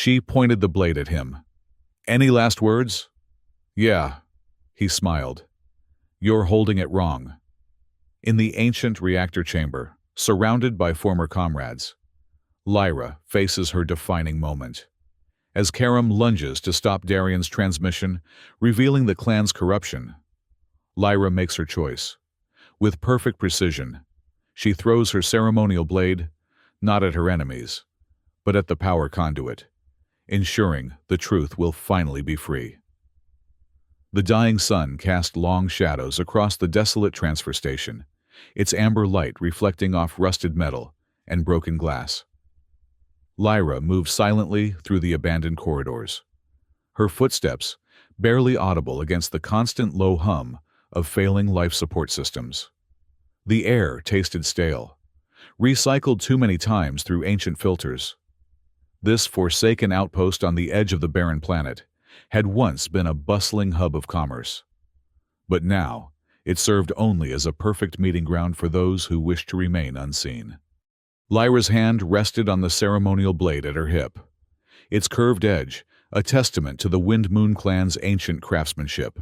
She pointed the blade at him. "Any last words?" "Yeah," he smiled. "You're holding it wrong." In the ancient reactor chamber, surrounded by former comrades, Lyra faces her defining moment. As Karam lunges to stop Darian's transmission, revealing the clan's corruption, Lyra makes her choice. With perfect precision, she throws her ceremonial blade, not at her enemies, but at the power conduit, ensuring the truth will finally be free. The dying sun cast long shadows across the desolate transfer station, its amber light reflecting off rusted metal and broken glass. Lyra moved silently through the abandoned corridors, her footsteps barely audible against the constant low hum of failing life support systems. The air tasted stale, recycled too many times through ancient filters. This forsaken outpost on the edge of the barren planet had once been a bustling hub of commerce. But now, it served only as a perfect meeting ground for those who wished to remain unseen. Lyra's hand rested on the ceremonial blade at her hip, its curved edge a testament to the Wind Moon clan's ancient craftsmanship.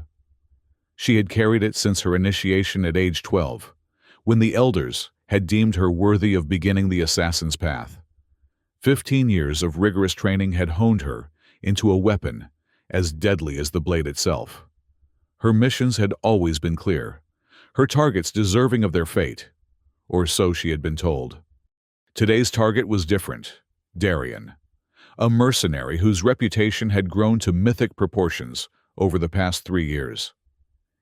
She had carried it since her initiation at age 12, when the elders had deemed her worthy of beginning the assassin's path. 15 years of rigorous training had honed her into a weapon as deadly as the blade itself. Her missions had always been clear, her targets deserving of their fate, or so she had been told. Today's target was different: Darian, a mercenary whose reputation had grown to mythic proportions over the past 3 years.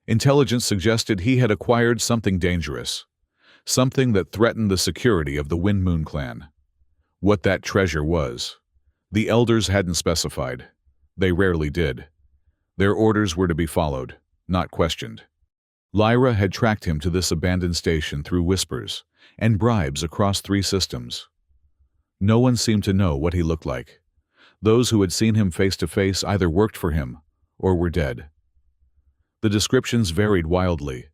Intelligence suggested he had acquired something dangerous, something that threatened the security of the Wind Moon clan. What that treasure was, the elders hadn't specified. They rarely did. Their orders were to be followed, not questioned. Lyra had tracked him to this abandoned station through whispers and bribes across 3 systems. No one seemed to know what he looked like. Those who had seen him face to face either worked for him or were dead. The descriptions varied wildly: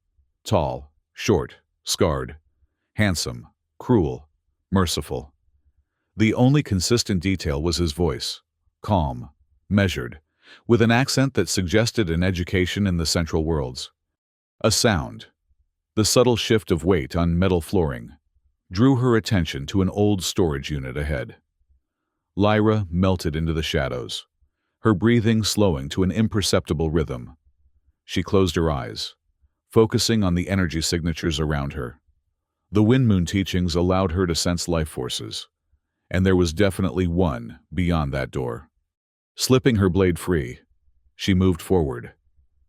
tall, short, scarred, handsome, cruel, merciful. The only consistent detail was his voice, calm, measured, with an accent that suggested an education in the Central Worlds. A sound, the subtle shift of weight on metal flooring, drew her attention to an old storage unit ahead. Lyra melted into the shadows, her breathing slowing to an imperceptible rhythm. She closed her eyes, focusing on the energy signatures around her. The Wind Moon teachings allowed her to sense life forces, and there was definitely one beyond that door. Slipping her blade free, she moved forward,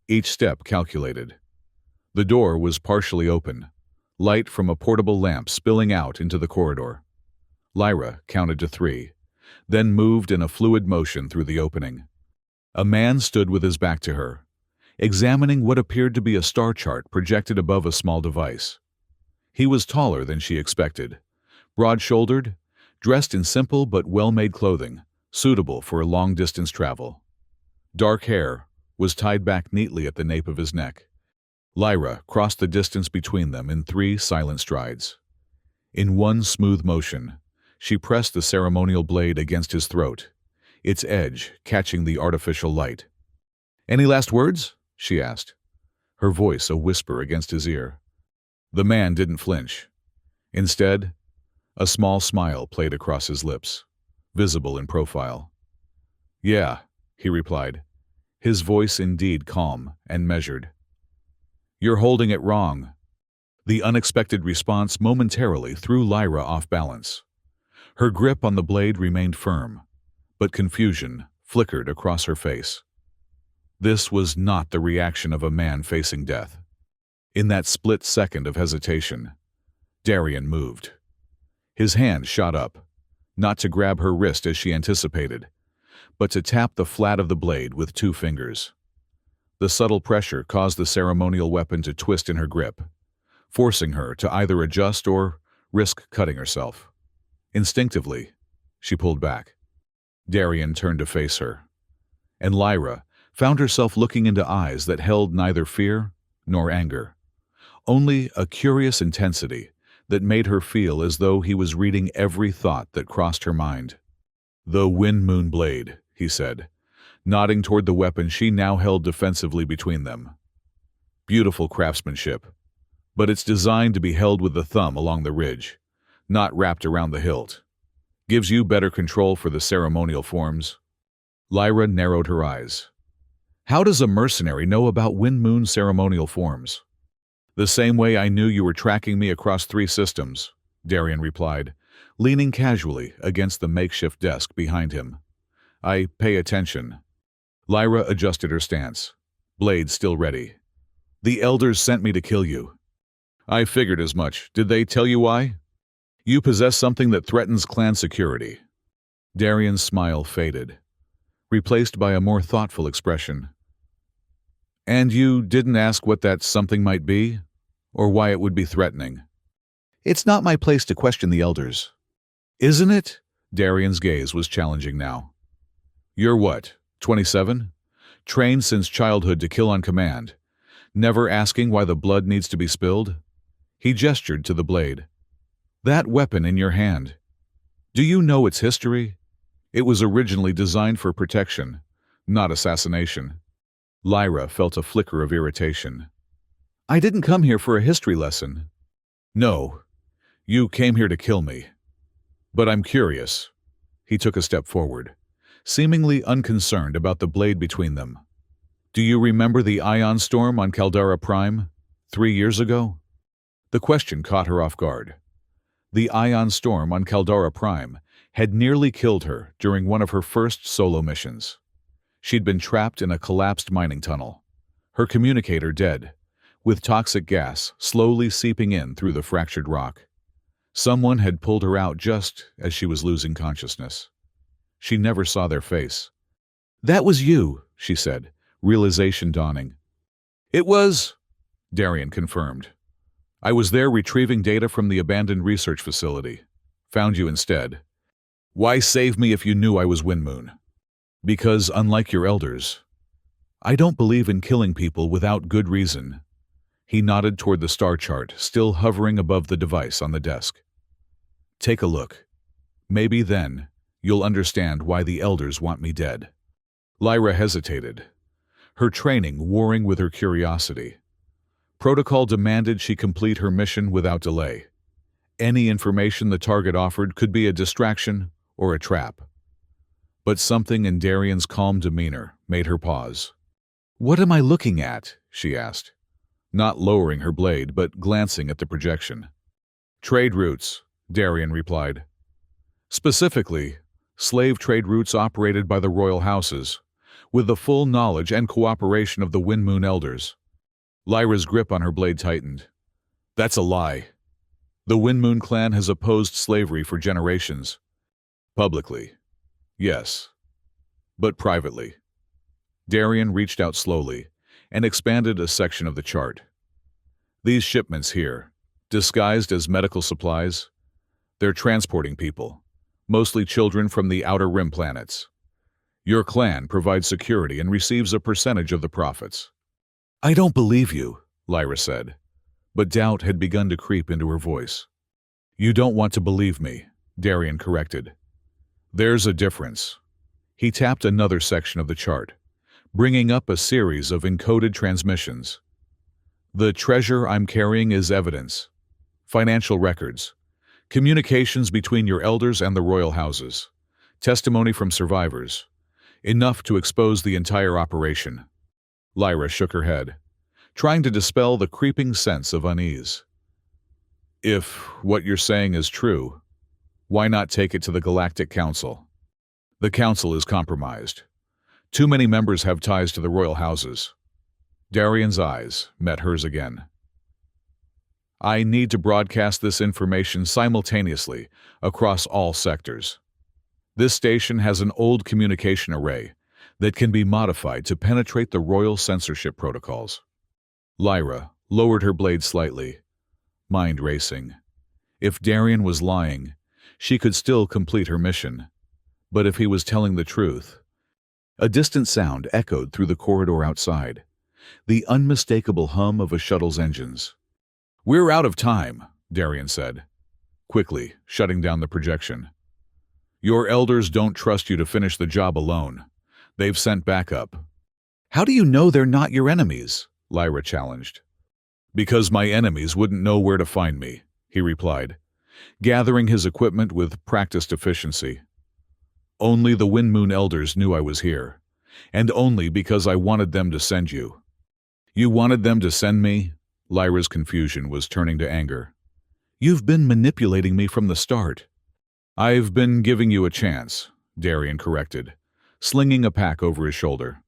each step calculated. The door was partially open, light from a portable lamp spilling out into the corridor. Lyra counted to 3, then moved in a fluid motion through the opening. A man stood with his back to her, examining what appeared to be a star chart projected above a small device. He was taller than she expected, broad-shouldered, dressed in simple but well-made clothing, suitable for long-distance travel. Dark hair was tied back neatly at the nape of his neck. Lyra crossed the distance between them in 3 silent strides. In one smooth motion, she pressed the ceremonial blade against his throat, its edge catching the artificial light. "Any last words?" she asked, her voice a whisper against his ear. The man didn't flinch. Instead, a small smile played across his lips, visible in profile. "Yeah," he replied, his voice indeed calm and measured. "You're holding it wrong." The unexpected response momentarily threw Lyra off balance. Her grip on the blade remained firm, but confusion flickered across her face. This was not the reaction of a man facing death. In that split second of hesitation, Darian moved. His hand shot up, not to grab her wrist as she anticipated, but to tap the flat of the blade with 2 fingers. The subtle pressure caused the ceremonial weapon to twist in her grip, forcing her to either adjust or risk cutting herself. Instinctively, she pulled back. Darian turned to face her, and Lyra found herself looking into eyes that held neither fear nor anger, only a curious intensity that made her feel as though he was reading every thought that crossed her mind. The Wind Moon Blade, he said, nodding toward the weapon she now held defensively between them. Beautiful craftsmanship, but it's designed to be held with the thumb along the ridge, not wrapped around the hilt. Gives you better control for the ceremonial forms. Lyra narrowed her eyes. How does a mercenary know about Wind Moon ceremonial forms? The same way I knew you were tracking me across 3 systems, Darian replied, leaning casually against the makeshift desk behind him. I pay attention. Lyra adjusted her stance, blade still ready. The elders sent me to kill you. I figured as much. Did they tell you why? You possess something that threatens clan security. Darian's smile faded, replaced by a more thoughtful expression. And you didn't ask what that something might be, or why it would be threatening? It's not my place to question the elders. Isn't it? Darian's gaze was challenging now. You're what, 27? Trained since childhood to kill on command, never asking why the blood needs to be spilled? He gestured to the blade. That weapon in your hand. Do you know its history? It was originally designed for protection, not assassination. Lyra felt a flicker of irritation. I didn't come here for a history lesson. No, you came here to kill me. But I'm curious. He took a step forward, seemingly unconcerned about the blade between them. Do you remember the ion storm on Caldera Prime 3 years ago? The question caught her off guard. The ion storm on Caldera Prime had nearly killed her during one of her first solo missions. She'd been trapped in a collapsed mining tunnel, her communicator dead, with toxic gas slowly seeping in through the fractured rock. Someone had pulled her out just as she was losing consciousness. She never saw their face. That was you, she said, realization dawning. It was, Darian confirmed. I was there retrieving data from the abandoned research facility. Found you instead. Why save me if you knew I was Wind Moon? Because, unlike your elders, I don't believe in killing people without good reason. He nodded toward the star chart, still hovering above the device on the desk. Take a look. Maybe then you'll understand why the elders want me dead. Lyra hesitated, her training warring with her curiosity. Protocol demanded she complete her mission without delay. Any information the target offered could be a distraction or a trap. But something in Darian's calm demeanor made her pause. What am I looking at? She asked, not lowering her blade but glancing at the projection. Trade routes, Darian replied. Specifically, slave trade routes operated by the royal houses, with the full knowledge and cooperation of the Wind Moon elders. Lyra's grip on her blade tightened. That's a lie. The Wind Moon clan has opposed slavery for generations. Publicly, yes, but privately. Darian reached out slowly and expanded a section of the chart. These shipments here, disguised as medical supplies, they're transporting people, mostly children from the Outer Rim planets. Your clan provides security and receives a percentage of the profits. I don't believe you, Lyra said, but doubt had begun to creep into her voice. You don't want to believe me, Darian corrected. There's a difference. He tapped another section of the chart, bringing up a series of encoded transmissions. The treasure I'm carrying is evidence, financial records, communications between your elders and the royal houses, testimony from survivors, enough to expose the entire operation. Lyra shook her head, trying to dispel the creeping sense of unease. If what you're saying is true, why not take it to the Galactic Council? The Council is compromised. Too many members have ties to the royal houses. Darian's eyes met hers again. I need to broadcast this information simultaneously across all sectors. This station has an old communication array that can be modified to penetrate the royal censorship protocols. Lyra lowered her blade slightly, mind racing. If Darian was lying, she could still complete her mission. But if he was telling the truth... A distant sound echoed through the corridor outside, the unmistakable hum of a shuttle's engines. We're out of time, Darian said, quickly shutting down the projection. Your elders don't trust you to finish the job alone. They've sent backup. How do you know they're not your enemies? Lyra challenged. Because my enemies wouldn't know where to find me, he replied, gathering his equipment with practiced efficiency. Only the Wind Moon elders knew I was here, and only because I wanted them to send you. You wanted them to send me? Lyra's confusion was turning to anger. You've been manipulating me from the start. I've been giving you a chance, Darian corrected, slinging a pack over his shoulder.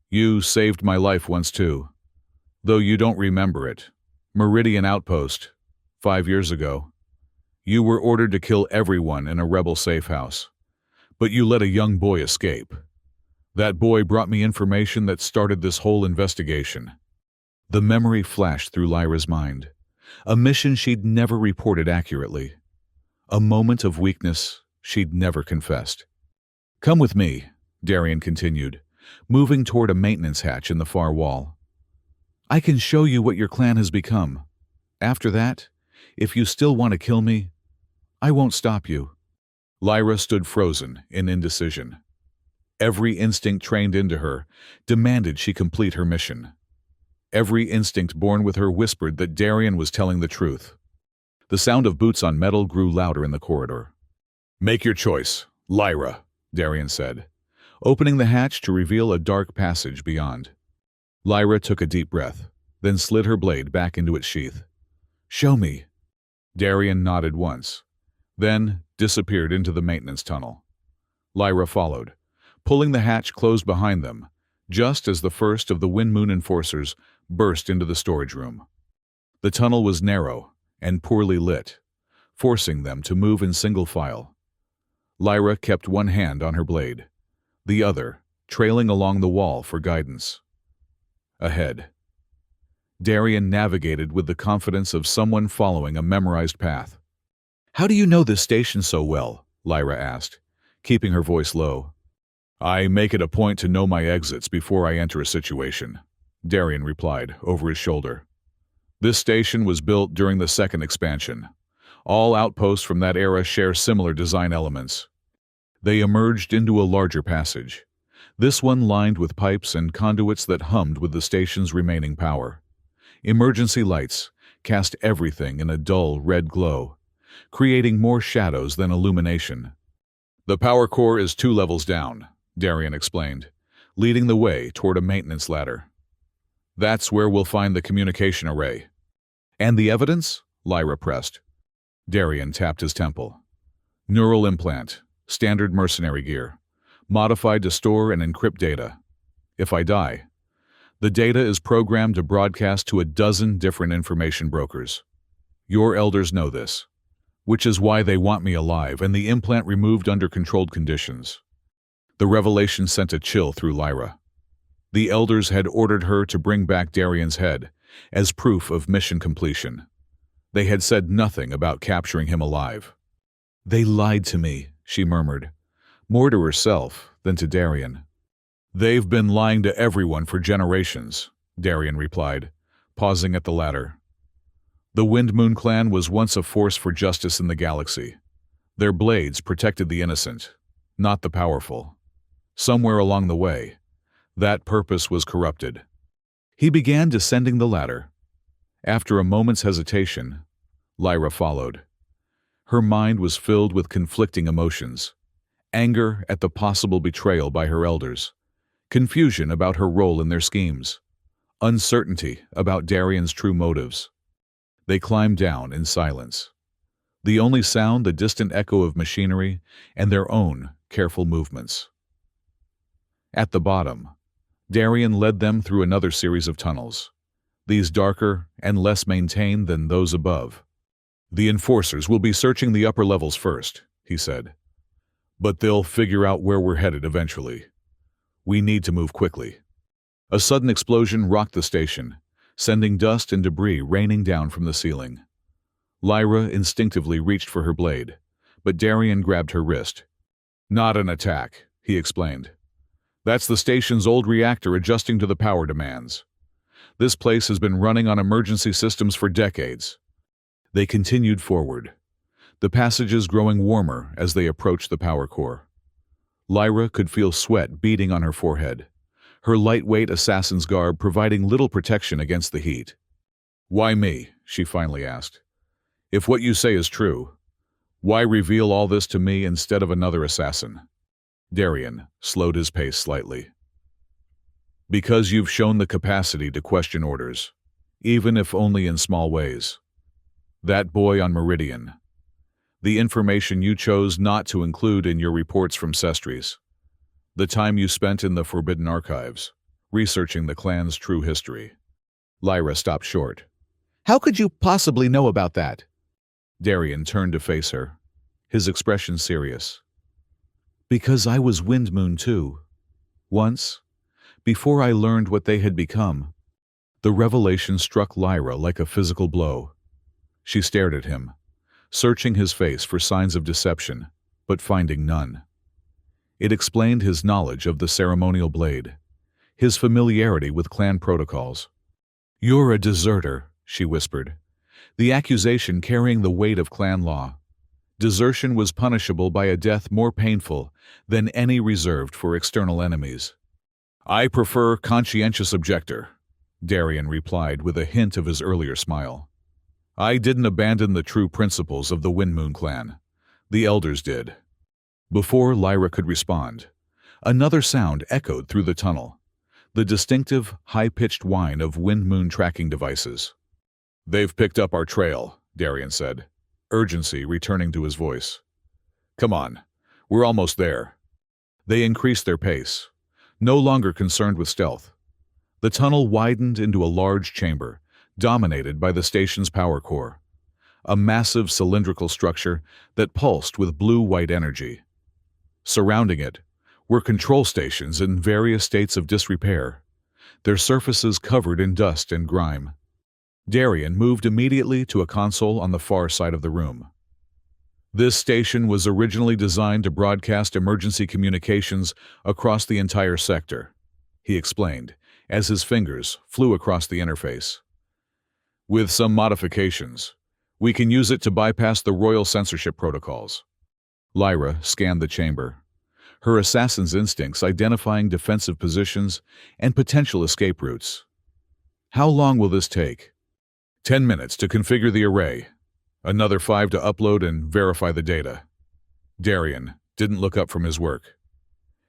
You saved my life once too, though you don't remember it. Meridian Outpost, 5 years ago. You were ordered to kill everyone in a rebel safe house, but you let a young boy escape. That boy brought me information that started this whole investigation. The memory flashed through Lyra's mind, a mission she'd never reported accurately, a moment of weakness she'd never confessed. Come with me, Darian continued, moving toward a maintenance hatch in the far wall. I can show you what your clan has become. After that, if you still want to kill me, I won't stop you. Lyra stood frozen in indecision. Every instinct trained into her demanded she complete her mission. Every instinct born with her whispered that Darian was telling the truth. The sound of boots on metal grew louder in the corridor. Make your choice, Lyra, Darian said, opening the hatch to reveal a dark passage beyond. Lyra took a deep breath, then slid her blade back into its sheath. Show me. Darian nodded once, then disappeared into the maintenance tunnel. Lyra followed, pulling the hatch closed behind them, just as the first of the Wind Moon enforcers burst into the storage room. The tunnel was narrow and poorly lit, forcing them to move in single file. Lyra kept one hand on her blade, the other trailing along the wall for guidance. Ahead, Darian navigated with the confidence of someone following a memorized path. How do you know this station so well? Lyra asked, keeping her voice low. I make it a point to know my exits before I enter a situation, Darian replied over his shoulder. This station was built during the second expansion. All outposts from that era share similar design elements. They emerged into a larger passage, this one lined with pipes and conduits that hummed with the station's remaining power. Emergency lights cast everything in a dull red glow, creating more shadows than illumination. The power core is 2 levels down, Darian explained, leading the way toward a maintenance ladder. That's where we'll find the communication array. And the evidence? Lyra pressed. Darian tapped his temple. Neural implant, standard mercenary gear, modified to store and encrypt data. If I die, the data is programmed to broadcast to a dozen different information brokers. Your elders know this, which is why they want me alive and the implant removed under controlled conditions. The revelation sent a chill through Lyra. The elders had ordered her to bring back Darian's head as proof of mission completion. They had said nothing about capturing him alive. They lied to me, she murmured, more to herself than to Darian. They've been lying to everyone for generations, Darian replied, pausing at the ladder. The Wind Moon clan was once a force for justice in the galaxy. Their blades protected the innocent, not the powerful. Somewhere along the way, that purpose was corrupted. He began descending the ladder. After a moment's hesitation, Lyra followed. Her mind was filled with conflicting emotions: anger at the possible betrayal by her elders, confusion about her role in their schemes, uncertainty about Darian's true motives. They climbed down in silence, the only sound the distant echo of machinery and their own careful movements. At the bottom, Darian led them through another series of tunnels, these darker and less maintained than those above. The enforcers will be searching the upper levels first, he said. But they'll figure out where we're headed eventually. We need to move quickly. A sudden explosion rocked the station, sending dust and debris raining down from the ceiling. Lyra instinctively reached for her blade, but Darian grabbed her wrist. Not an attack, he explained. That's the station's old reactor adjusting to the power demands. This place has been running on emergency systems for decades. They continued forward, the passages growing warmer as they approached the power core. Lyra could feel sweat beading on her forehead, her lightweight assassin's garb providing little protection against the heat. "Why me?" she finally asked. "If what you say is true, why reveal all this to me instead of another assassin?" Darian slowed his pace slightly. "Because you've shown the capacity to question orders, even if only in small ways. That boy on Meridian. The information you chose not to include in your reports from Sestries. The time you spent in the Forbidden Archives, researching the clan's true history." Lyra stopped short. "How could you possibly know about that?" Darian turned to face her, his expression serious. "Because I was Windmoon too. Once, before I learned what they had become." The revelation struck Lyra like a physical blow. She stared at him, searching his face for signs of deception, but finding none. It explained his knowledge of the ceremonial blade, his familiarity with clan protocols. "You're a deserter," she whispered, the accusation carrying the weight of clan law. Desertion was punishable by a death more painful than any reserved for external enemies. "I prefer conscientious objector," Darian replied with a hint of his earlier smile. "I didn't abandon the true principles of the Windmoon clan. The elders did." Before Lyra could respond, another sound echoed through the tunnel, the distinctive, high-pitched whine of Windmoon tracking devices. "They've picked up our trail," Darian said, urgency returning to his voice. "Come on, we're almost there." They increased their pace, no longer concerned with stealth. The tunnel widened into a large chamber, dominated by the station's power core, a massive cylindrical structure that pulsed with blue-white energy. Surrounding it were control stations in various states of disrepair, their surfaces covered in dust and grime. Darian moved immediately to a console on the far side of the room. This station was originally designed to broadcast emergency communications across the entire sector, he explained, as his fingers flew across the interface. "With some modifications, we can use it to bypass the royal censorship protocols." Lyra scanned the chamber, her assassin's instincts identifying defensive positions and potential escape routes. "How long will this take?" 10 minutes to configure the array. Another 5 to upload and verify the data." Darian didn't look up from his work.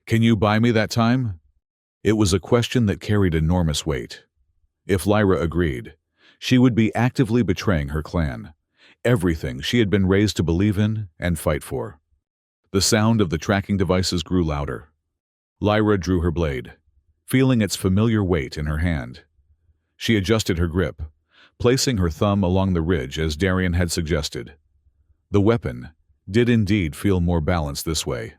"Can you buy me that time?" It was a question that carried enormous weight. If Lyra agreed, she would be actively betraying her clan, everything she had been raised to believe in and fight for. The sound of the tracking devices grew louder. Lyra drew her blade, feeling its familiar weight in her hand. She adjusted her grip, placing her thumb along the ridge as Darian had suggested. The weapon did indeed feel more balanced this way.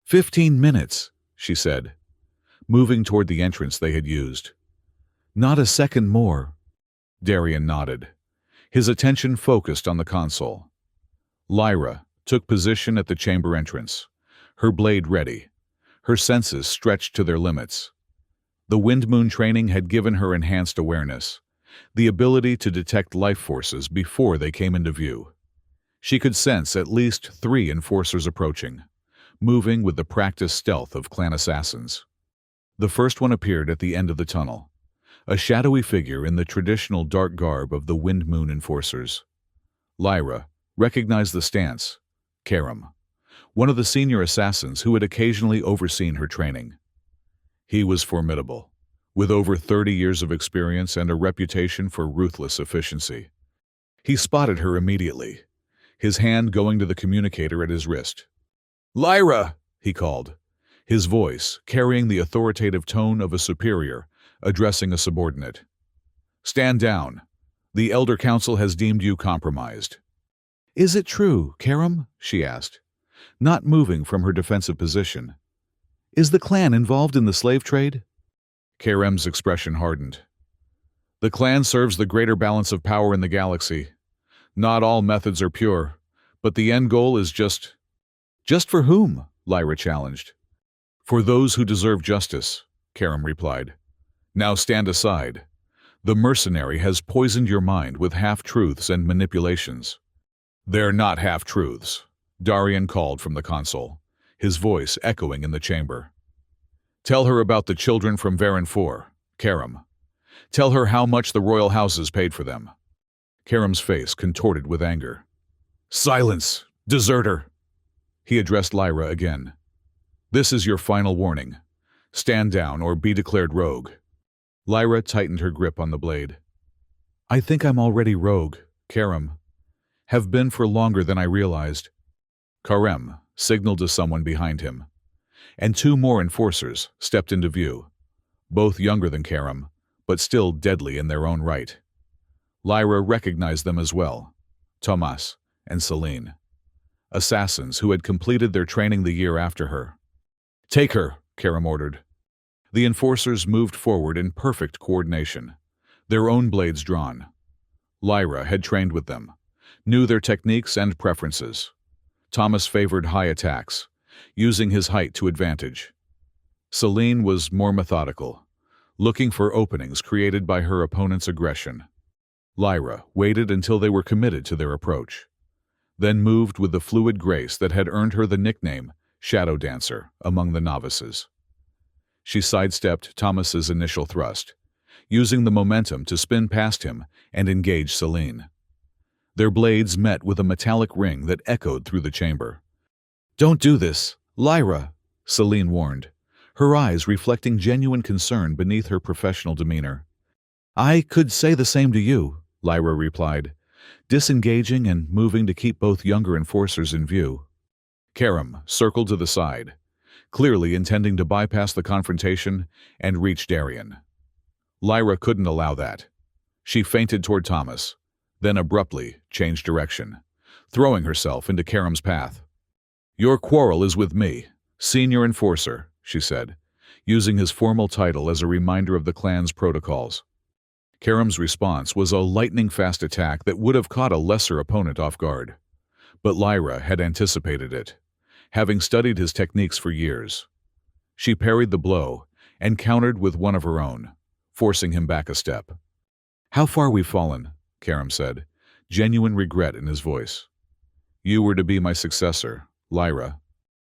15 minutes, she said, moving toward the entrance they had used. "Not a second more." Darian nodded, his attention focused on the console. Lyra took position at the chamber entrance, her blade ready, her senses stretched to their limits. The Windmoon training had given her enhanced awareness, the ability to detect life forces before they came into view. She could sense at least 3 enforcers approaching, moving with the practiced stealth of clan assassins. The first one appeared at the end of the tunnel, a shadowy figure in the traditional dark garb of the Windmoon enforcers. Lyra recognized the stance, Karam, one of the senior assassins who had occasionally overseen her training. He was formidable, with over 30 years of experience and a reputation for ruthless efficiency. He spotted her immediately, his hand going to the communicator at his wrist. "Lyra!" he called, his voice carrying the authoritative tone of a superior addressing a subordinate. "Stand down. The Elder Council has deemed you compromised." "Is it true, Karam?" she asked, not moving from her defensive position. "Is the clan involved in the slave trade?" Karam's expression hardened. "The clan serves the greater balance of power in the galaxy. Not all methods are pure, but the end goal is just..." "Just for whom?" Lyra challenged. "For those who deserve justice," Karam replied. "Now stand aside. The mercenary has poisoned your mind with half-truths and manipulations." They're not half-truths, Darian called from the console, his voice echoing in the chamber. Tell her about the children from Varen 4, Karam. Tell her how much the royal houses paid for them. Karam's face contorted with anger. Silence, deserter! He addressed Lyra again. This is your final warning. Stand down or be declared rogue. Lyra tightened her grip on the blade. I think I'm already rogue, Karam. Have been for longer than I realized. Karem signaled to someone behind him, and two more enforcers stepped into view, both younger than Karam, but still deadly in their own right. Lyra recognized them as well, Tomas and Celine, assassins who had completed their training the year after her. Take her, Karam ordered. The enforcers moved forward in perfect coordination, their own blades drawn. Lyra had trained with them, knew their techniques and preferences. Thomas favored high attacks, using his height to advantage. Celine was more methodical, looking for openings created by her opponent's aggression. Lyra waited until they were committed to their approach, then moved with the fluid grace that had earned her the nickname Shadow Dancer among the novices. She sidestepped Thomas's initial thrust, using the momentum to spin past him and engage Celine. Their blades met with a metallic ring that echoed through the chamber. Don't do this, Lyra, Celine warned, her eyes reflecting genuine concern beneath her professional demeanor. I could say the same to you, Lyra replied, disengaging and moving to keep both younger enforcers in view. Karam circled to the side, clearly intending to bypass the confrontation and reach Darian. Lyra couldn't allow that. She feinted toward Thomas, then abruptly changed direction, throwing herself into Karam's path. Your quarrel is with me, Senior Enforcer, she said, using his formal title as a reminder of the clan's protocols. Karam's response was a lightning-fast attack that would have caught a lesser opponent off guard. But Lyra had anticipated it, having studied his techniques for years. She parried the blow and countered with one of her own, forcing him back a step. How far we've fallen, Karam said, genuine regret in his voice. You were to be my successor, Lyra.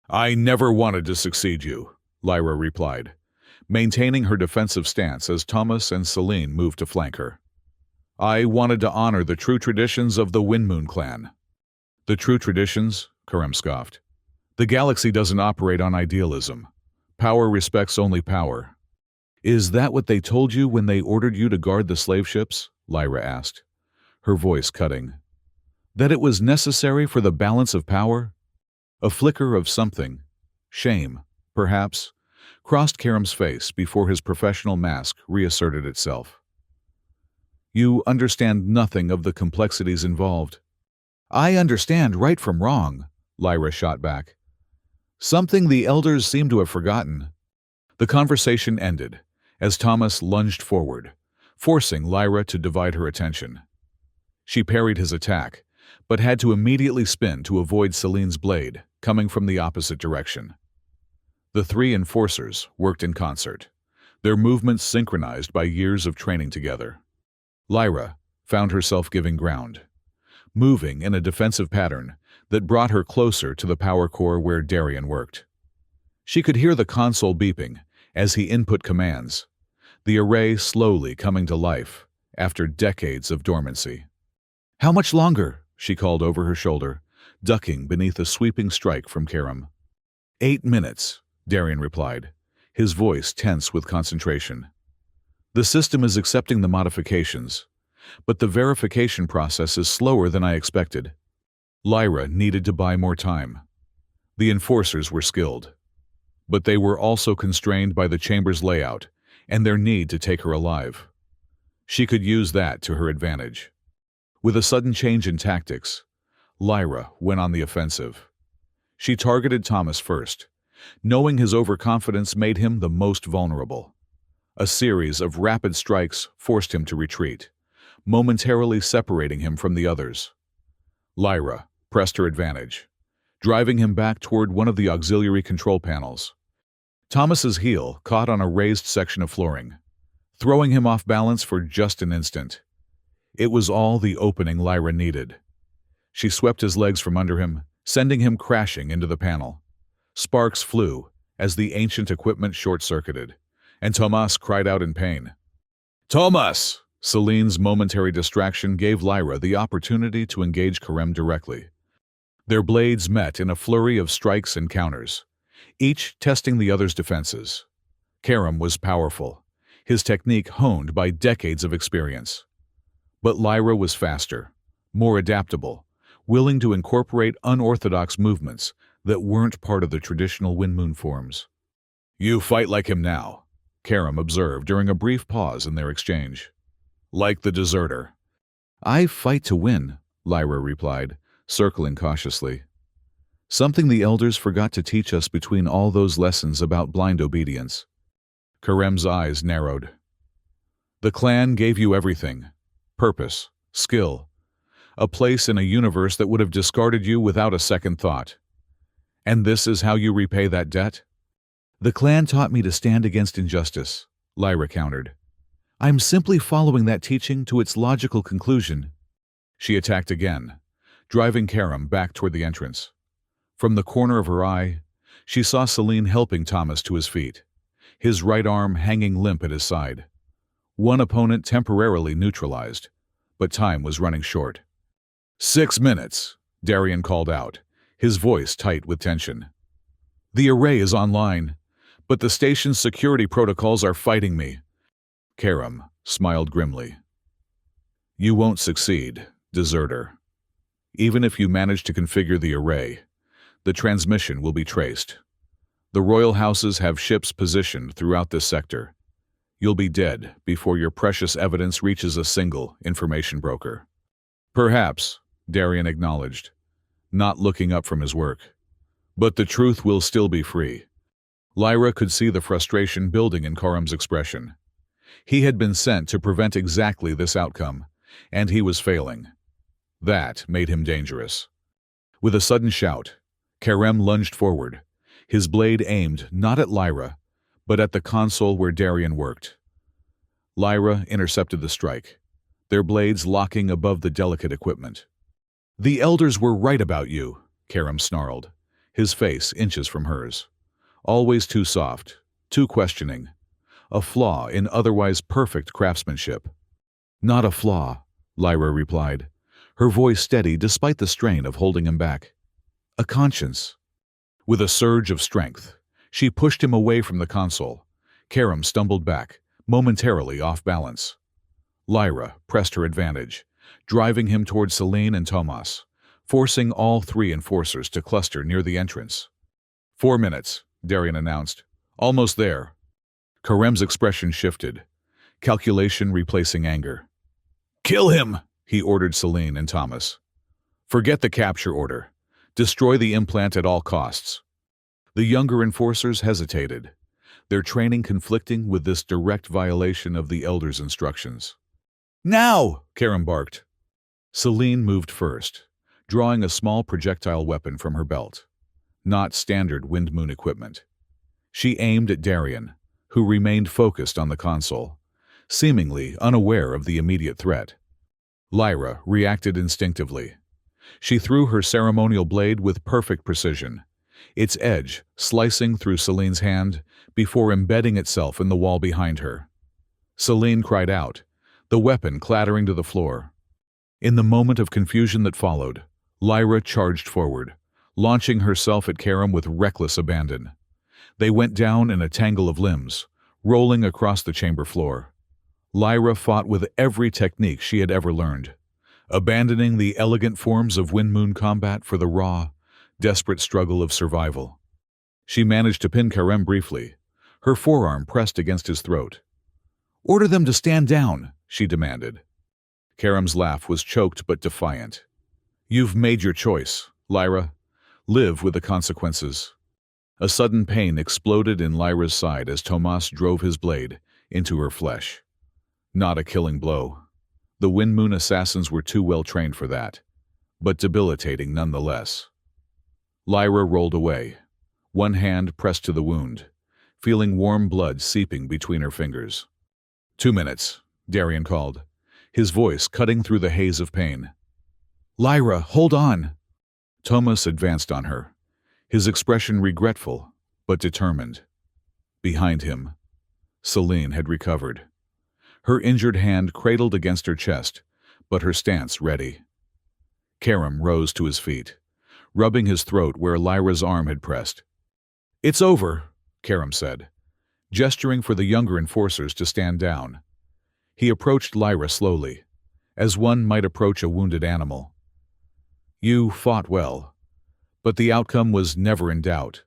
I never wanted to succeed you, Lyra replied, maintaining her defensive stance as Thomas and Celine moved to flank her. I wanted to honor the true traditions of the Windmoon clan. The true traditions? Karam scoffed. The galaxy doesn't operate on idealism. Power respects only power. Is that what they told you when they ordered you to guard the slave ships? Lyra asked, her voice cutting. That it was necessary for the balance of power? A flicker of something, shame, perhaps, crossed Karam's face before his professional mask reasserted itself. You understand nothing of the complexities involved. I understand right from wrong, Lyra shot back. Something the elders seem to have forgotten. The conversation ended as Thomas lunged forward, forcing Lyra to divide her attention. She parried his attack, but had to immediately spin to avoid Celine's blade, coming from the opposite direction. The three enforcers worked in concert, their movements synchronized by years of training together. Lyra found herself giving ground, moving in a defensive pattern that brought her closer to the power core where Darian worked. She could hear the console beeping as he input commands, the array slowly coming to life after decades of dormancy. How much longer? She called over her shoulder, ducking beneath a sweeping strike from Karam. 8 minutes, Darian replied, his voice tense with concentration. The system is accepting the modifications, but the verification process is slower than I expected. Lyra needed to buy more time. The enforcers were skilled, but they were also constrained by the chamber's layout and their need to take her alive. She could use that to her advantage. With a sudden change in tactics, Lyra went on the offensive. She targeted Thomas first, knowing his overconfidence made him the most vulnerable. A series of rapid strikes forced him to retreat, momentarily separating him from the others. Lyra pressed her advantage, driving him back toward one of the auxiliary control panels. Thomas's heel caught on a raised section of flooring, throwing him off balance for just an instant. It was all the opening Lyra needed. She swept his legs from under him, sending him crashing into the panel. Sparks flew as the ancient equipment short-circuited, and Tomas cried out in pain. "Tomas!" Celine's momentary distraction gave Lyra the opportunity to engage Karem directly. Their blades met in a flurry of strikes and counters, each testing the other's defenses. Karem was powerful, his technique honed by decades of experience. But Lyra was faster, more adaptable, willing to incorporate unorthodox movements that weren't part of the traditional Wind-Moon forms. "You fight like him now," Karem observed during a brief pause in their exchange. "Like the deserter." "I fight to win," Lyra replied, circling cautiously. "Something the elders forgot to teach us between all those lessons about blind obedience." Karem's eyes narrowed. "The clan gave you everything: purpose, skill, a place in a universe that would have discarded you without a second thought. And this is how you repay that debt?" "The clan taught me to stand against injustice," Lyra countered. "I'm simply following that teaching to its logical conclusion." She attacked again, driving Karem back toward the entrance. From the corner of her eye, she saw Celine helping Thomas to his feet, his right arm hanging limp at his side. One opponent temporarily neutralized, but time was running short. 6 minutes, Darian called out, his voice tight with tension. "The array is online, but the station's security protocols are fighting me." Karem smiled grimly. "You won't succeed, deserter. Even if you manage to configure the array, the transmission will be traced. The royal houses have ships positioned throughout this sector. You'll be dead before your precious evidence reaches a single information broker." "Perhaps," Darian acknowledged, not looking up from his work. "But the truth will still be free." Lyra could see the frustration building in Karem's expression. He had been sent to prevent exactly this outcome, and he was failing. That made him dangerous. With a sudden shout, Karem lunged forward, his blade aimed not at Lyra, but at the console where Darian worked. Lyra intercepted the strike, their blades locking above the delicate equipment. "The elders were right about you," Karem snarled, his face inches from hers. "Always too soft, too questioning. A flaw in otherwise perfect craftsmanship." "Not a flaw," Lyra replied, her voice steady despite the strain of holding him back. "A conscience." With a surge of strength, she pushed him away from the console. Karem stumbled back, momentarily off balance. Lyra pressed her advantage, driving him toward Celine and Tomas, forcing all three enforcers to cluster near the entrance. 4 minutes, Darian announced. "Almost there." Karem's expression shifted, calculation replacing anger. "Kill him!" he ordered Celine and Thomas. "Forget the capture order. Destroy the implant at all costs." The younger enforcers hesitated, their training conflicting with this direct violation of the Elder's instructions. "Now!" Karem barked. Celine moved first, drawing a small projectile weapon from her belt. Not standard Wind-Moon equipment. She aimed at Darian, who remained focused on the console, seemingly unaware of the immediate threat. Lyra reacted instinctively. She threw her ceremonial blade with perfect precision, its edge slicing through Celine's hand before embedding itself in the wall behind her. Celine cried out, the weapon clattering to the floor. In the moment of confusion that followed, Lyra charged forward, launching herself at Karem with reckless abandon. They went down in a tangle of limbs, rolling across the chamber floor. Lyra fought with every technique she had ever learned, abandoning the elegant forms of Wind-Moon combat for the raw, desperate struggle of survival. She managed to pin Karem briefly, her forearm pressed against his throat. "Order them to stand down," she demanded. Karem's laugh was choked but defiant. "You've made your choice, Lyra. Live with the consequences." A sudden pain exploded in Lyra's side as Tomas drove his blade into her flesh. Not a killing blow. The Wind-Moon assassins were too well trained for that, but debilitating nonetheless. Lyra rolled away, one hand pressed to the wound, feeling warm blood seeping between her fingers. 2 minutes, Darian called, his voice cutting through the haze of pain. Lyra, hold on! Thomas advanced on her, his expression regretful but determined. Behind him, Celine had recovered, her injured hand cradled against her chest, but her stance ready. Karam rose to his feet, rubbing his throat where Lyra's arm had pressed. "It's over," Karam said, gesturing for the younger enforcers to stand down. He approached Lyra slowly, as one might approach a wounded animal. "You fought well, but the outcome was never in doubt."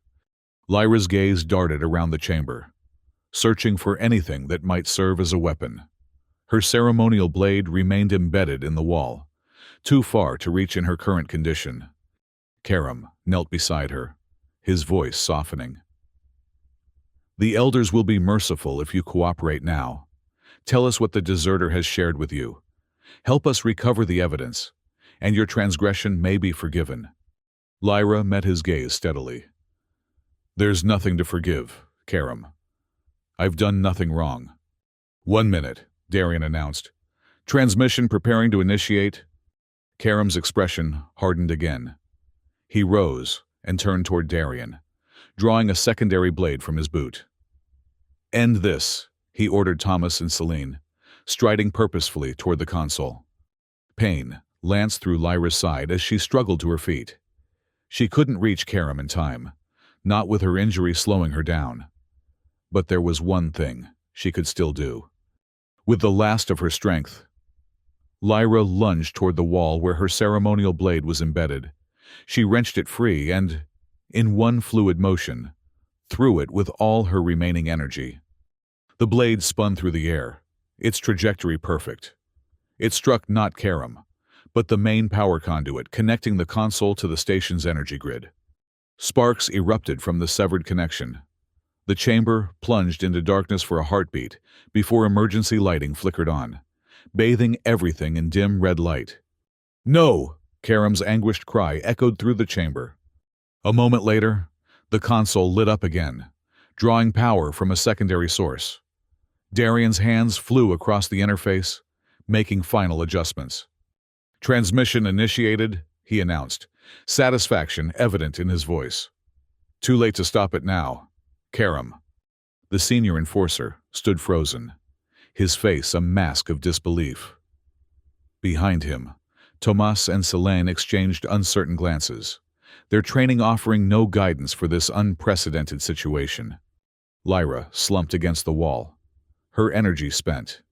Lyra's gaze darted around the chamber, searching for anything that might serve as a weapon. Her ceremonial blade remained embedded in the wall, too far to reach in her current condition. Karam knelt beside her, his voice softening. "The elders will be merciful if you cooperate now. Tell us what the deserter has shared with you. Help us recover the evidence, and your transgression may be forgiven." Lyra met his gaze steadily. "There's nothing to forgive, Karam. I've done nothing wrong." "1 minute," Darian announced. "Transmission preparing to initiate." Karam's expression hardened again. He rose and turned toward Darian, drawing a secondary blade from his boot. "End this," he ordered Thomas and Celine, striding purposefully toward the console. Pain lanced through Lyra's side as she struggled to her feet. She couldn't reach Karam in time, not with her injury slowing her down. But there was one thing she could still do. With the last of her strength, Lyra lunged toward the wall where her ceremonial blade was embedded. She wrenched it free and, in one fluid motion, threw it with all her remaining energy. The blade spun through the air, its trajectory perfect. It struck not Karam, but the main power conduit connecting the console to the station's energy grid. Sparks erupted from the severed connection. The chamber plunged into darkness for a heartbeat before emergency lighting flickered on, bathing everything in dim red light. "No!" Karam's anguished cry echoed through the chamber. A moment later, the console lit up again, drawing power from a secondary source. Darian's hands flew across the interface, making final adjustments. "Transmission initiated," he announced, satisfaction evident in his voice. "Too late to stop it now. Karam." The senior enforcer stood frozen, his face a mask of disbelief. Behind him, Thomas and Celine exchanged uncertain glances, their training offering no guidance for this unprecedented situation. Lyra slumped against the wall, her energy spent.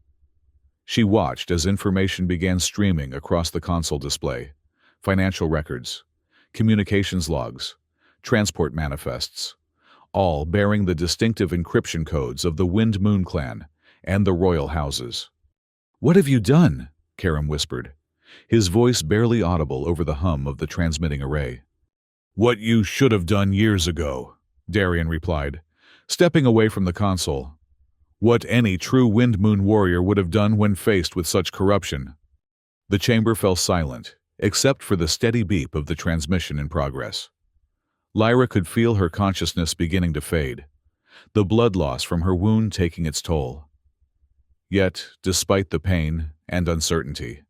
She watched as information began streaming across the console display: financial records, communications logs, transport manifests, all bearing the distinctive encryption codes of the Wind Moon clan and the royal houses. "What have you done?" Karam whispered, his voice barely audible over the hum of the transmitting array. "What you should have done years ago," Darian replied, stepping away from the console. "What any true Wind Moon warrior would have done when faced with such corruption." The chamber fell silent, except for the steady beep of the transmission in progress. Lyra could feel her consciousness beginning to fade, the blood loss from her wound taking its toll. Yet, despite the pain and uncertainty,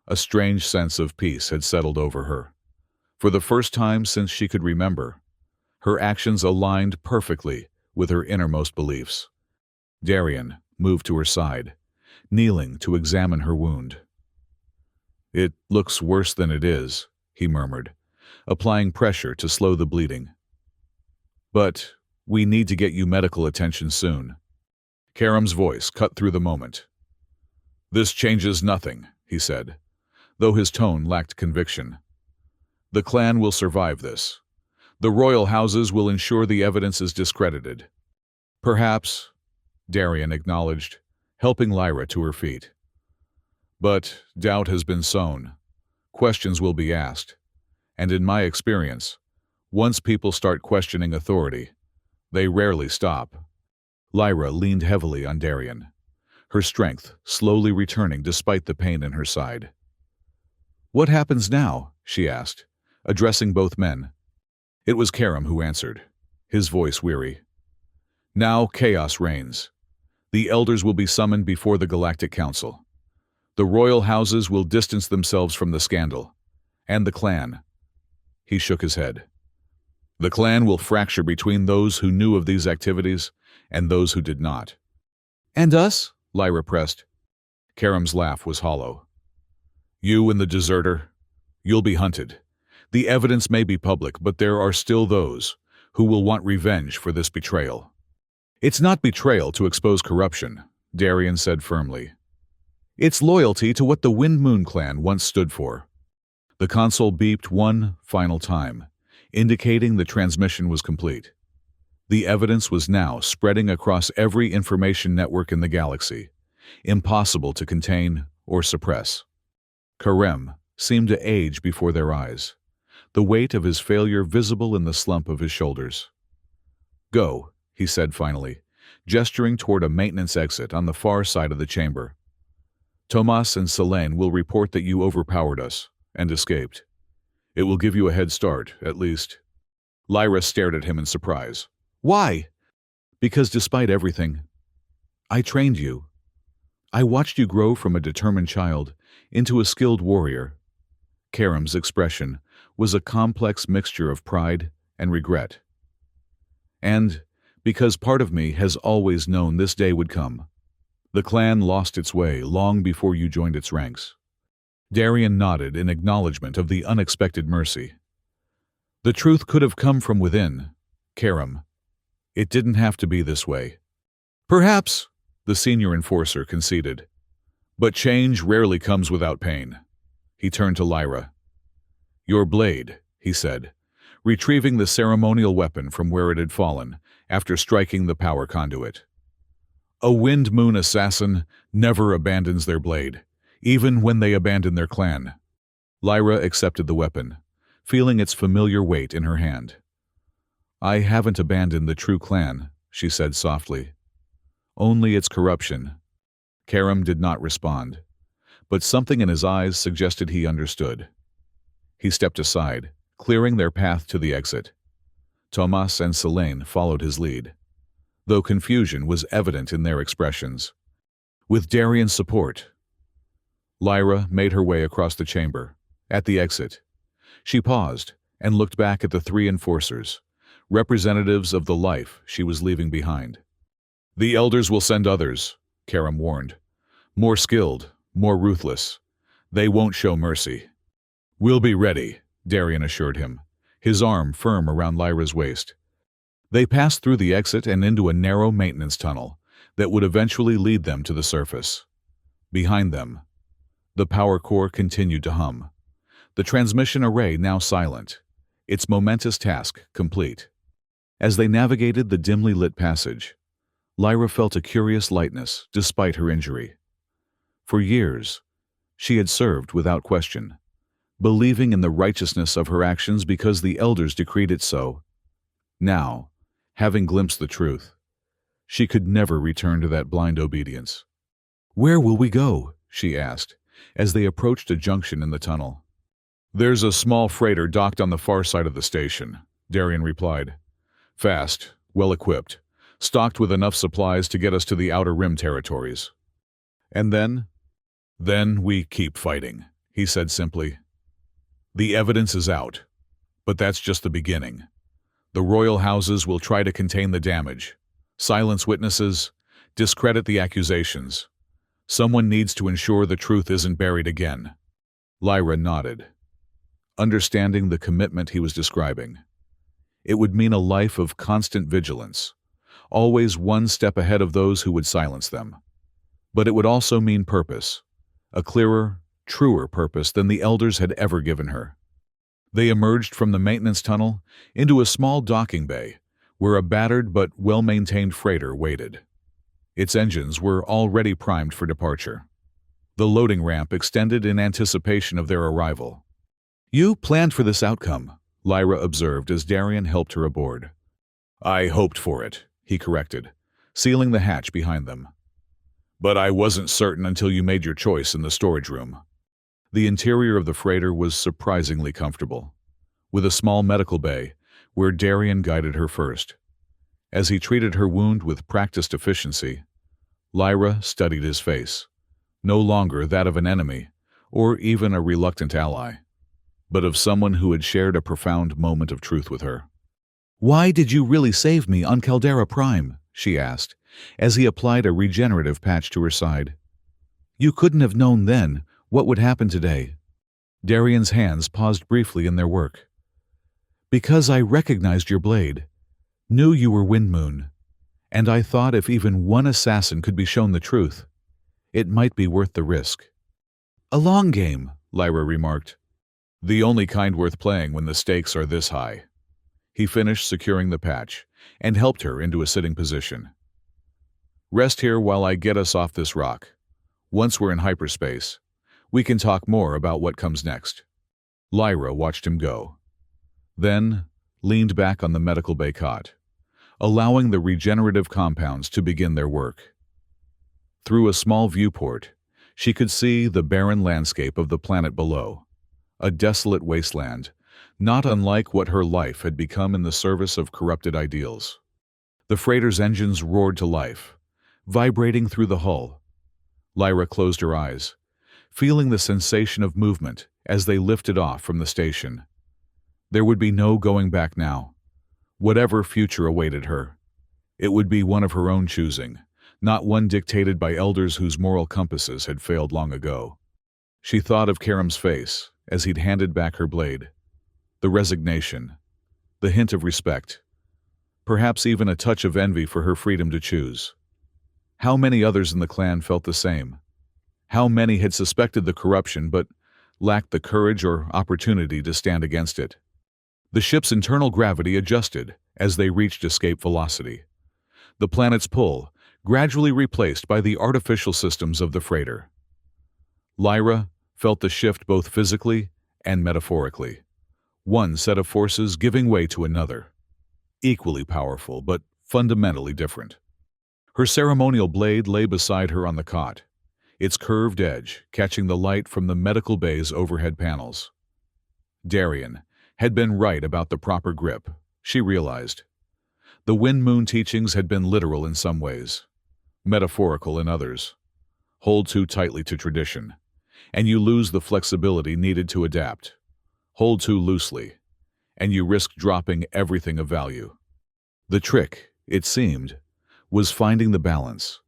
a strange sense of peace had settled over her. For the first time since she could remember, her actions aligned perfectly with her innermost beliefs. Darian moved to her side, kneeling to examine her wound. "It looks worse than it is," he murmured, applying pressure to slow the bleeding. "But we need to get you medical attention soon." Karam's voice cut through the moment. "This changes nothing," he said, though his tone lacked conviction. "The clan will survive this. The royal houses will ensure the evidence is discredited." "Perhaps," Darian acknowledged, helping Lyra to her feet. "But doubt has been sown. Questions will be asked. And in my experience, once people start questioning authority, they rarely stop." Lyra leaned heavily on Darian, her strength slowly returning despite the pain in her side. "What happens now?" she asked, addressing both men. It was Karam who answered, his voice weary. "Now chaos reigns. The elders will be summoned before the Galactic Council. The royal houses will distance themselves from the scandal, And the clan. He shook his head. The clan will fracture between those who knew of these activities and those who did not. And us? Lyra pressed. Karam's laugh was hollow. You and the deserter, you'll be hunted. The evidence may be public, but there are still those who will want revenge for this betrayal. It's not betrayal to expose corruption, Darian said firmly. It's loyalty to what the Wind Moon clan once stood for. The console beeped one final time, indicating the transmission was complete. The evidence was now spreading across every information network in the galaxy, impossible to contain or suppress. Karem seemed to age before their eyes, the weight of his failure visible in the slump of his shoulders. Go, he said finally, gesturing toward a maintenance exit on the far side of the chamber. Tomas and Selene will report that you overpowered us and escaped. It will give you a head start, at least. Lyra stared at him in surprise. Why? Because despite everything, I trained you. I watched you grow from a determined child into a skilled warrior. Karam's expression was a complex mixture of pride and regret. And because part of me has always known this day would come. The clan lost its way long before you joined its ranks. Darian nodded in acknowledgement of the unexpected mercy. The truth could have come from within, Karam. It didn't have to be this way. Perhaps, the senior enforcer conceded. But change rarely comes without pain. He turned to Lyra. Your blade, he said, retrieving the ceremonial weapon from where it had fallen after striking the power conduit. A Wind Moon assassin never abandons their blade, even when they abandon their clan. Lyra accepted the weapon, feeling its familiar weight in her hand. I haven't abandoned the true clan, she said softly. Only its corruption. Karam did not respond, but something in his eyes suggested he understood. He stepped aside, clearing their path to the exit. Tomas and Selene followed his lead, though confusion was evident in their expressions. With Darian's support, Lyra made her way across the chamber. At the exit, she paused and looked back at the three enforcers, representatives of the life she was leaving behind. The elders will send others, Karam warned. More skilled, more ruthless. They won't show mercy. We'll be ready, Darian assured him, his arm firm around Lyra's waist. They passed through the exit and into a narrow maintenance tunnel that would eventually lead them to the surface. Behind them, the power core continued to hum, the transmission array now silent, its momentous task complete. As they navigated the dimly lit passage, Lyra felt a curious lightness despite her injury. For years, she had served without question, believing in the righteousness of her actions because the elders decreed it so. Now, having glimpsed the truth, she could never return to that blind obedience. Where will we go? She asked, as they approached a junction in the tunnel. There's a small freighter docked on the far side of the station, Darian replied. Fast, well-equipped, stocked with enough supplies to get us to the Outer Rim territories. And then? Then we keep fighting, he said simply. The evidence is out, but that's just the beginning. The royal houses will try to contain the damage, silence witnesses, discredit the accusations. Someone needs to ensure the truth isn't buried again. Lyra nodded, understanding the commitment he was describing. It would mean a life of constant vigilance, always one step ahead of those who would silence them. But it would also mean purpose, a clearer, truer purpose than the elders had ever given her. They emerged from the maintenance tunnel into a small docking bay where a battered but well-maintained freighter waited. Its engines were already primed for departure. The loading ramp extended in anticipation of their arrival. You planned for this outcome, Lyra observed as Darian helped her aboard. I hoped for it, he corrected, sealing the hatch behind them. But I wasn't certain until you made your choice in the storage room. The interior of the freighter was surprisingly comfortable, with a small medical bay where Darian guided her first. As he treated her wound with practiced efficiency, Lyra studied his face, no longer that of an enemy or even a reluctant ally, but of someone who had shared a profound moment of truth with her. "Why did you really save me on Caldera Prime?" she asked, as he applied a regenerative patch to her side. "You couldn't have known then what would happen today." Darian's hands paused briefly in their work. "Because I recognized your blade, knew you were Wind Moon, and I thought if even one assassin could be shown the truth, it might be worth the risk." "A long game," Lyra remarked. "The only kind worth playing when the stakes are this high." He finished securing the patch and helped her into a sitting position. "Rest here while I get us off this rock. Once we're in hyperspace, we can talk more about what comes next." Lyra watched him go, then leaned back on the medical bay cot, allowing the regenerative compounds to begin their work. Through a small viewport, she could see the barren landscape of the planet below, a desolate wasteland, not unlike what her life had become in the service of corrupted ideals. The freighter's engines roared to life, vibrating through the hull. Lyra closed her eyes, feeling the sensation of movement as they lifted off from the station. There would be no going back now. Whatever future awaited her, it would be one of her own choosing, not one dictated by elders whose moral compasses had failed long ago. She thought of Karam's face as he'd handed back her blade. The resignation, the hint of respect, perhaps even a touch of envy for her freedom to choose. How many others in the clan felt the same? How many had suspected the corruption but lacked the courage or opportunity to stand against it? The ship's internal gravity adjusted as they reached escape velocity. The planet's pull gradually replaced by the artificial systems of the freighter. Lyra felt the shift both physically and metaphorically, one set of forces giving way to another, equally powerful but fundamentally different. Her ceremonial blade lay beside her on the cot, its curved edge catching the light from the medical bay's overhead panels. Darian had been right about the proper grip, she realized. The Wind Moon teachings had been literal in some ways, metaphorical in others. Hold too tightly to tradition, and you lose the flexibility needed to adapt. Hold too loosely, and you risk dropping everything of value. The trick, it seemed, was finding the balance,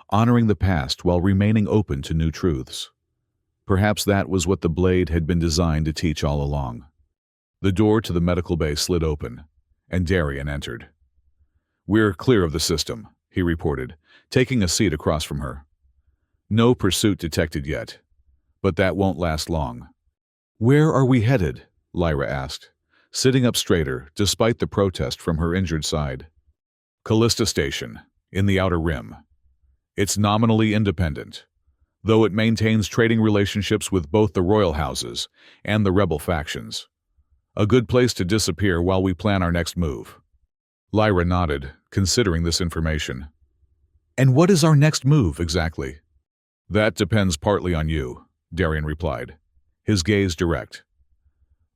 honoring the past while remaining open to new truths. Perhaps that was what the blade had been designed to teach all along. The door to the medical bay slid open, and Darian entered. "We're clear of the system," he reported, taking a seat across from her. "No pursuit detected yet, but that won't last long." "Where are we headed?" Lyra asked, sitting up straighter despite the protest from her injured side. "Callista Station, in the Outer Rim. It's nominally independent, though it maintains trading relationships with both the royal houses and the rebel factions. A good place to disappear while we plan our next move." Lyra nodded, considering this information. "And what is our next move, exactly?" "That depends partly on you," Darian replied, his gaze direct.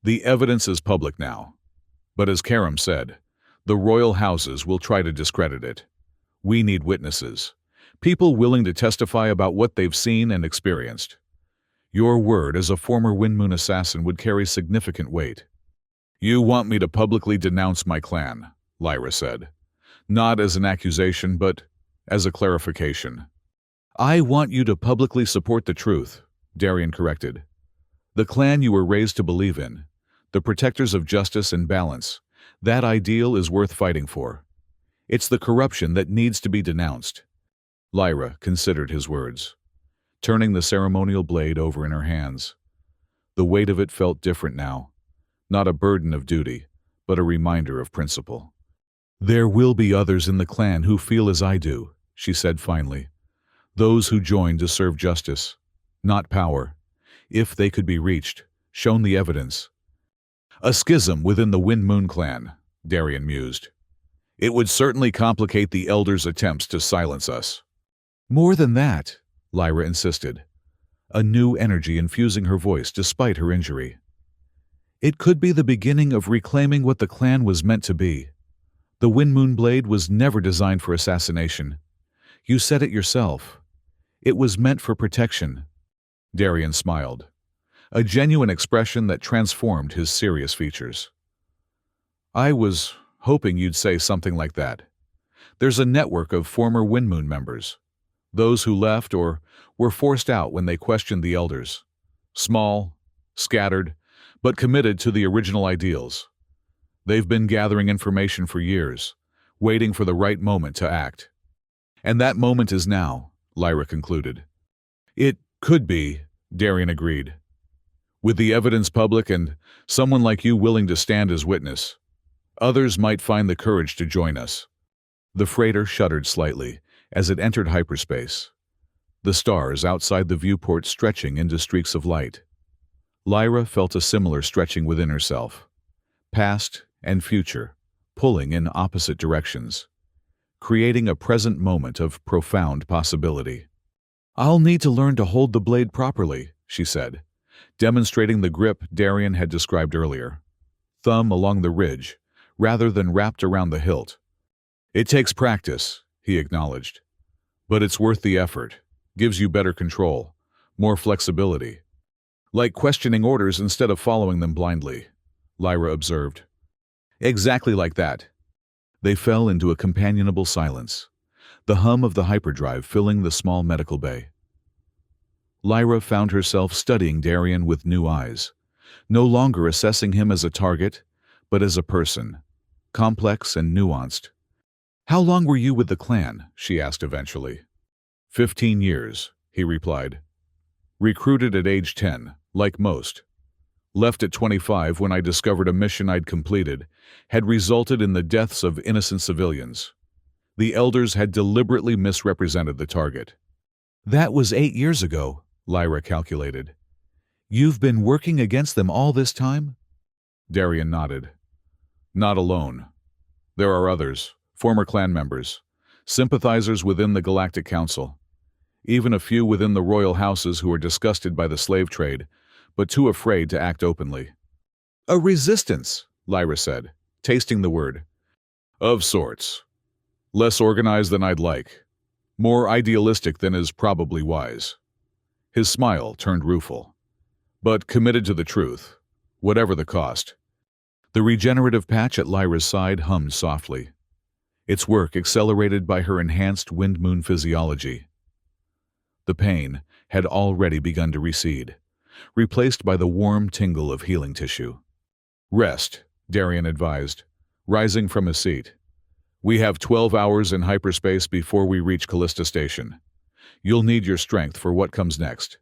"The evidence is public now, but as Karam said, the royal houses will try to discredit it. We need witnesses, people willing to testify about what they've seen and experienced. Your word as a former Wind Moon assassin would carry significant weight." "You want me to publicly denounce my clan," Lyra said. "Not as an accusation, but as a clarification." "I want you to publicly support the truth," Darian corrected. "The clan you were raised to believe in, the protectors of justice and balance, that ideal is worth fighting for. It's the corruption that needs to be denounced." Lyra considered his words, turning the ceremonial blade over in her hands. The weight of it felt different now, not a burden of duty, but a reminder of principle. "There will be others in the clan who feel as I do," she said finally. "Those who join to serve justice, not power, if they could be reached, shown the evidence." "A schism within the Wind Moon clan," Darian mused. "It would certainly complicate the elders' attempts to silence us." "More than that," Lyra insisted, a new energy infusing her voice despite her injury. "It could be the beginning of reclaiming what the clan was meant to be. The Wind Moon blade was never designed for assassination. You said it yourself. It was meant for protection." Darian smiled, a genuine expression that transformed his serious features. I was hoping you'd say something like that. There's a network of former Windmoon members, those who left or were forced out when they questioned the elders. Small, scattered, but committed to the original ideals. They've been gathering information for years, waiting for the right moment to act. And that moment is now, Lyra concluded. It could be, Darian agreed. With the evidence public and someone like you willing to stand as witness, others might find the courage to join us. The freighter shuddered slightly as it entered hyperspace, the stars outside the viewport stretching into streaks of light. Lyra felt a similar stretching within herself, past and future, pulling in opposite directions, creating a present moment of profound possibility. I'll need to learn to hold the blade properly, she said, demonstrating the grip Darian had described earlier. Thumb along the ridge, rather than wrapped around the hilt. It takes practice, he acknowledged. But it's worth the effort. Gives you better control, more flexibility. Like questioning orders instead of following them blindly, Lyra observed. Exactly like that. They fell into a companionable silence, the hum of the hyperdrive filling the small medical bay. Lyra found herself studying Darian with new eyes, no longer assessing him as a target, but as a person, complex and nuanced. How long were you with the clan? She asked eventually. 15 years, he replied. Recruited at age 10, like most. Left at 25 when I discovered a mission I'd completed had resulted in the deaths of innocent civilians. The elders had deliberately misrepresented the target. That was 8 years ago, Lyra calculated. You've been working against them all this time? Darian nodded. Not alone. There are others, former clan members, sympathizers within the Galactic Council, even a few within the royal houses who are disgusted by the slave trade, but too afraid to act openly. A resistance, Lyra said, tasting the word. Of sorts. Less organized than I'd like. More idealistic than is probably wise. His smile turned rueful. But committed to the truth, whatever the cost. The regenerative patch at Lyra's side hummed softly, its work accelerated by her enhanced Windmoon physiology. The pain had already begun to recede, replaced by the warm tingle of healing tissue. Rest, Darian advised, rising from his seat. We have 12 hours in hyperspace before we reach Callista Station. You'll need your strength for what comes next.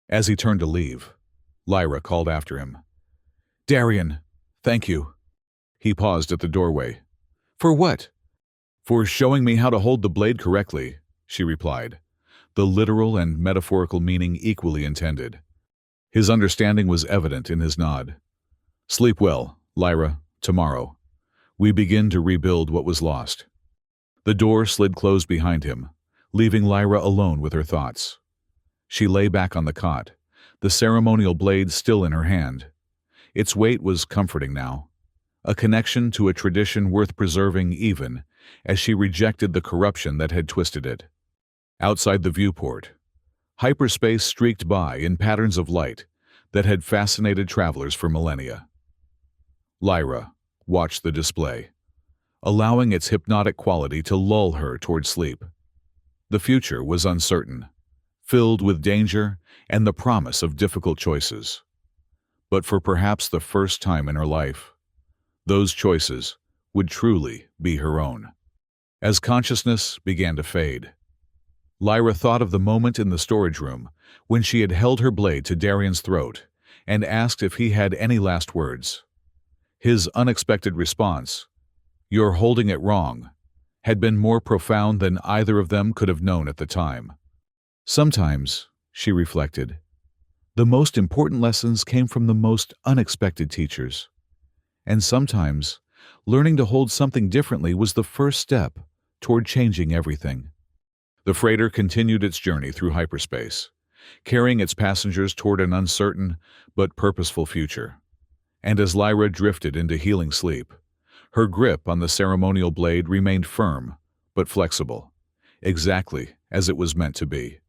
As he turned to leave, Lyra called after him. Darian, thank you. He paused at the doorway. For what? For showing me how to hold the blade correctly, she replied, the literal and metaphorical meaning equally intended. His understanding was evident in his nod. Sleep well, Lyra, tomorrow. We begin to rebuild what was lost. The door slid closed behind him, leaving Lyra alone with her thoughts. She lay back on the cot, the ceremonial blade still in her hand. Its weight was comforting now, a connection to a tradition worth preserving even as she rejected the corruption that had twisted it. Outside the viewport, hyperspace streaked by in patterns of light that had fascinated travelers for millennia. Lyra watched the display, allowing its hypnotic quality to lull her toward sleep. The future was uncertain, filled with danger and the promise of difficult choices. But for perhaps the first time in her life, those choices would truly be her own. As consciousness began to fade, Lyra thought of the moment in the storage room when she had held her blade to Darian's throat and asked if he had any last words. His unexpected response, "You're holding it wrong," had been more profound than either of them could have known at the time. Sometimes, she reflected, the most important lessons came from the most unexpected teachers. And sometimes, learning to hold something differently was the first step toward changing everything. The freighter continued its journey through hyperspace, carrying its passengers toward an uncertain but purposeful future. And as Lyra drifted into healing sleep, her grip on the ceremonial blade remained firm but flexible, exactly as it was meant to be.